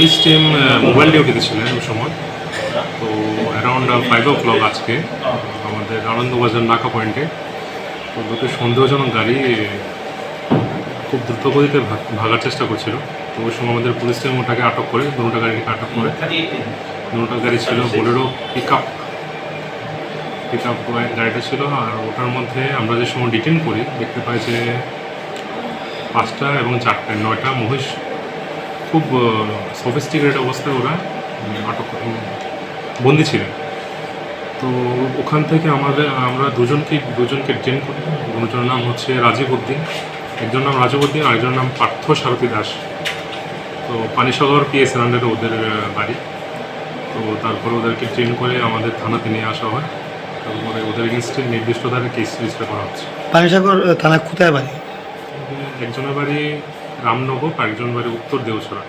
Police team mobile ডিউটিতে ছিলেন ওই সময়। তো অ্যারাউন্ড 5 o'clock আজকে আমাদের আনন্দবাজার নাকা পয়েন্টে তো দুটো সন্দেহজনক গাড়ি খুব দ্রুতগতিতে ভাগার চেষ্টা করছিল। তো ওই সময় আমাদের পুলিশ টিম ওটাকে আটক করে, দুটো গাড়িকে আটক করে। দুটো গাড়ি ছিল বোলেরো পিক আপ গাড়িটা ছিল। আর ওটার মধ্যে আমরা যে সময় ডিটেন করি দেখতে পাই যে 5টা এবং 4টায় 9টা মহিষ খুব সফিস্টিকেটেড অবস্থায় ওরা আটক বন্দি ছিলেন। তো ওখান থেকে আমরা দুজনকে ডিটেন করি। দুজনের নাম হচ্ছে রাজীব উদ্দিন, একজন নাম রাজীব উদ্দিন, আরেকজন নাম পার্থ সারথী দাস। তো পানিসাগর পিএস আনন্দাতে ওদের বাড়ি। তো তারপরে ওদেরকে ট্রেন করে আমাদের থানাতে নিয়ে আসা হয়। তারপরে ওদের এগেনস্টে নির্দিষ্ট ধারে কেস রেজিস্টার করা হচ্ছে। পানিসাগর থানা কোথায় বাড়ি? একজনের বাড়ি রামনগর, আরেকজন বাড়ি উত্তর দেওছড়া।